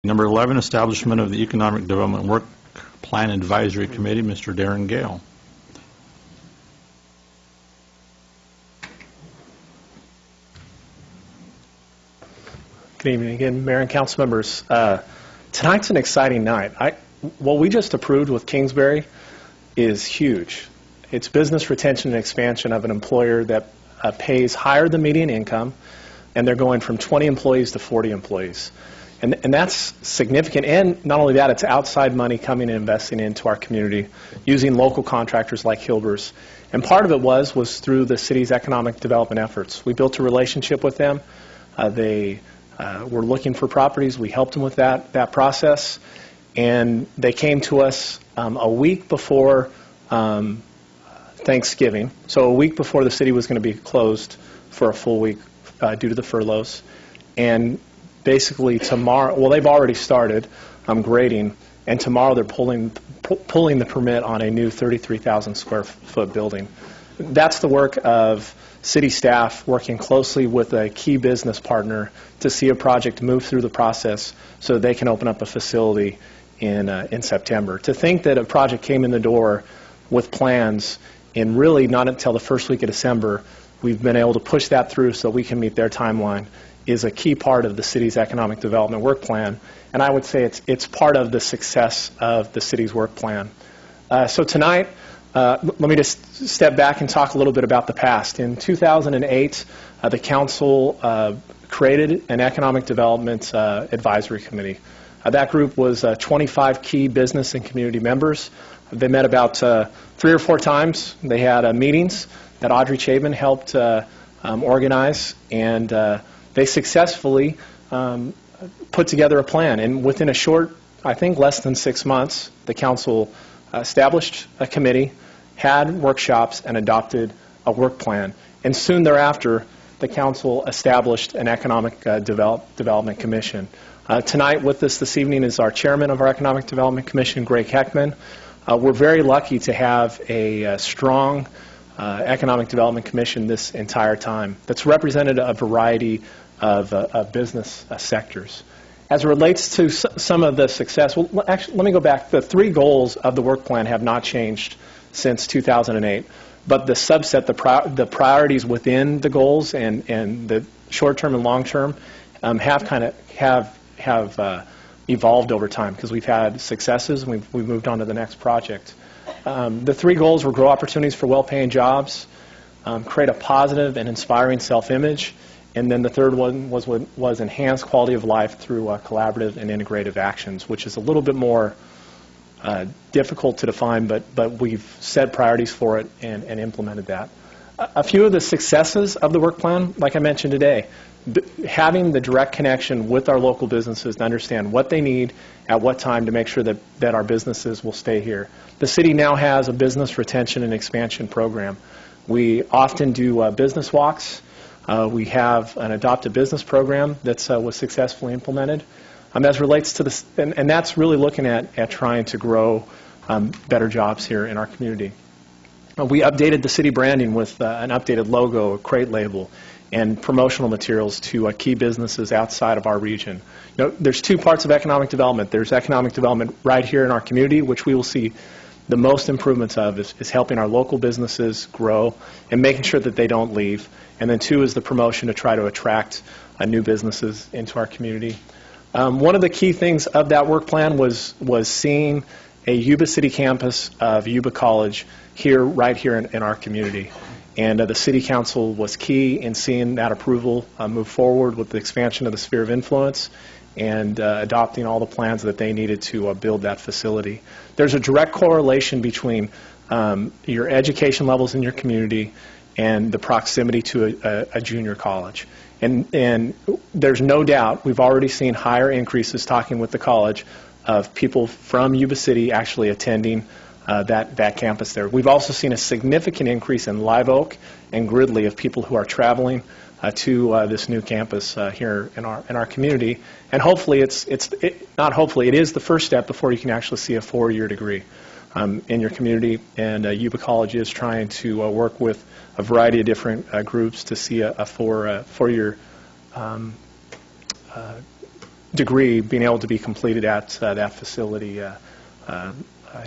Number 11, establishment of the Economic Development Work Plan Advisory Committee, Mr. Darren Gale. Good evening again, Mayor and Council members. Tonight's an exciting night. What we just approved with Kingsbury is huge. It's business retention and expansion of an employer that pays higher than median income, and they're going from 20 employees to 40 employees. And that's significant. And not only that, it's outside money coming and investing into our community using local contractors like Hilbers. And part of it was through the city's economic development efforts. We built a relationship with them. They were looking for properties. We helped them with that process. And they came to us a week before Thanksgiving. So a week before the city was going to be closed for a full week due to the furloughs. And basically tomorrow, well, they've already started grading, and tomorrow they're pulling the permit on a new 33,000 square foot building. That's the work of city staff working closely with a key business partner to see a project move through the process so they can open up a facility in September. To think that a project came in the door with plans in really not until the first week of December, we've been able to push that through so we can meet their timeline, is a key part of the city's economic development work plan. And I would say it's part of the success of the city's work plan. So tonight, let me just step back and talk a little bit about the past. In 2008, the council created an economic development advisory committee. That group was 25 key business and community members. They met about 3 or 4 times. They had meetings that Audrey Chabin helped organize, and they successfully put together a plan. And within a short, I think less than 6 months, the council established a committee, had workshops, and adopted a work plan. And soon thereafter, the council established an economic development commission. Tonight with us this evening is our chairman of our Economic Development Commission, Greg Heckman. We're very lucky to have a strong Economic Development Commission this entire time that's represented a variety of business sectors. As it relates to some of the success, well, actually, let me go back. The 3 goals of the work plan have not changed since 2008, but the subset, the priorities within the goals and the short-term and long-term have evolved over time because we've had successes and we've moved on to the next project. The 3 goals were grow opportunities for well-paying jobs, create a positive and inspiring self-image, and then the third one was enhance quality of life through collaborative and integrative actions, which is a little bit more difficult to define, but we've set priorities for it and implemented that. A few of the successes of the work plan, like I mentioned today, having the direct connection with our local businesses to understand what they need at what time to make sure that our businesses will stay here. The city now has a business retention and expansion program. We often do business walks. We have an adopted business program that was successfully implemented. As relates to this, and that's really looking at trying to grow better jobs here in our community. We updated the city branding with an updated logo, a crate label, and promotional materials to key businesses outside of our region. You know, there's 2 parts of economic development. There's economic development right here in our community, which we will see the most improvements of is helping our local businesses grow and making sure that they don't leave. And then 2 is the promotion to try to attract new businesses into our community. One of the key things of that work plan was seeing a Yuba City campus of Yuba College right here in our community. And the City Council was key in seeing that approval move forward with the expansion of the sphere of influence and adopting all the plans that they needed to build that facility. There's a direct correlation between your education levels in your community and the proximity to a junior college. And there's no doubt, we've already seen higher increases talking with the college of people from Yuba City actually attending that campus there. We've also seen a significant increase in Live Oak and Gridley of people who are traveling to this new campus here in our community. And hopefully it is the first step before you can actually see a 4-year degree in your community. And Yuba College is trying to work with a variety of different groups to see a 4-year degree being able to be completed at that facility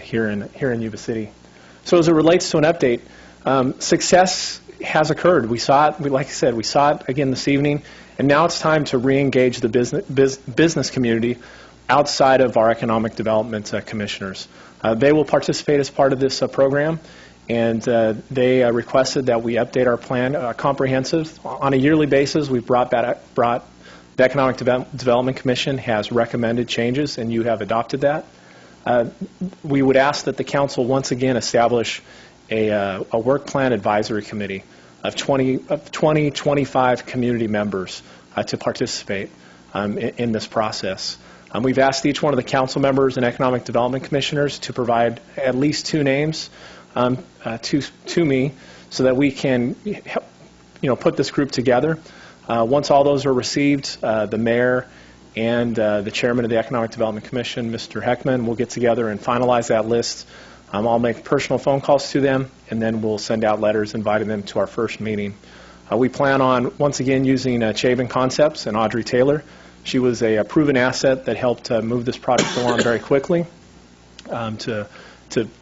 here in Yuba City. So as it relates to an update, success has occurred. We saw it, like I said, we saw it again this evening, and now it's time to re-engage the business community outside of our economic development commissioners. They will participate as part of this program, and they requested that we update our plan comprehensive. On a yearly basis, we've brought the Economic Development Commission has recommended changes, and you have adopted that. We would ask that the council once again establish a work plan advisory committee of 25 community members to participate in this process. We've asked each one of the council members and economic development commissioners to provide at least 2 names to me so that we can put this group together. Once all those are received, the mayor and the chairman of the Economic Development Commission, Mr. Heckman, will get together and finalize that list. I'll make personal phone calls to them, and then we'll send out letters inviting them to our first meeting. We plan on, once again, using Chabin Concepts and Audrey Taylor. She was a proven asset that helped move this project along very quickly to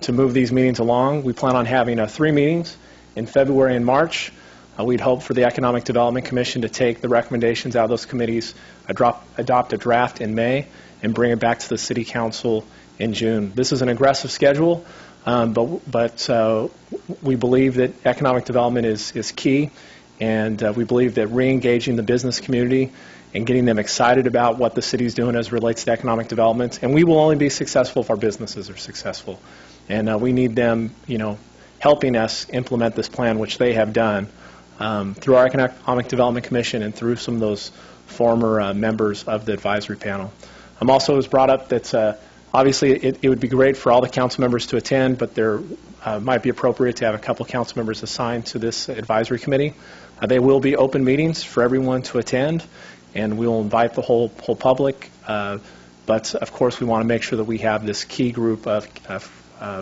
move these meetings along. We plan on having 3 meetings in February and March. We'd hope for the Economic Development Commission to take the recommendations out of those committees, adopt a draft in May, and bring it back to the City Council in June. This is an aggressive schedule, but we believe that economic development is key, and we believe that re-engaging the business community and getting them excited about what the city is doing as it relates to economic development, and we will only be successful if our businesses are successful. And we need them, helping us implement this plan, which they have done through our Economic Development Commission and through some of those former members of the advisory panel. Also, it was brought up that obviously it would be great for all the council members to attend, but there might be appropriate to have a couple council members assigned to this advisory committee. They will be open meetings for everyone to attend, and we will invite the whole public. But of course, we want to make sure that we have this key group of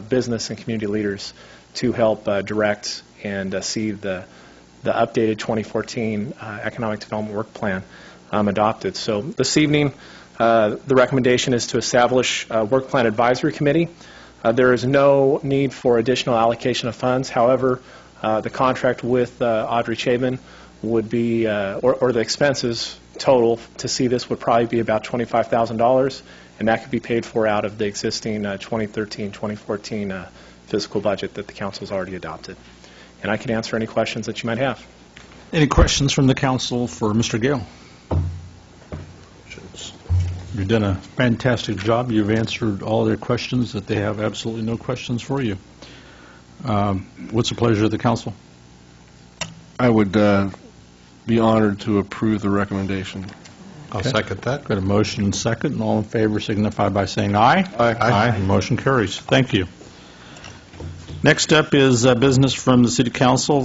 business and community leaders to help direct and see the updated 2014 Economic Development Work Plan adopted. So this evening, the recommendation is to establish a Work Plan Advisory Committee. There is no need for additional allocation of funds. However, the contract with Audrey Chabin would be, or the expenses total to see this would probably be about $25,000, and that could be paid for out of the existing 2013-2014 fiscal budget that the council has already adopted. And I can answer any questions that you might have. Any questions from the council for Mr. Gale? You've done a fantastic job. You've answered all their questions that they have absolutely no questions for you. What's the pleasure of the council? I would be honored to approve the recommendation. I'll second that. Got a motion and second, and all in favor signify by saying aye. Aye. Aye. Motion carries. Thank you. Next up is business from the City Council.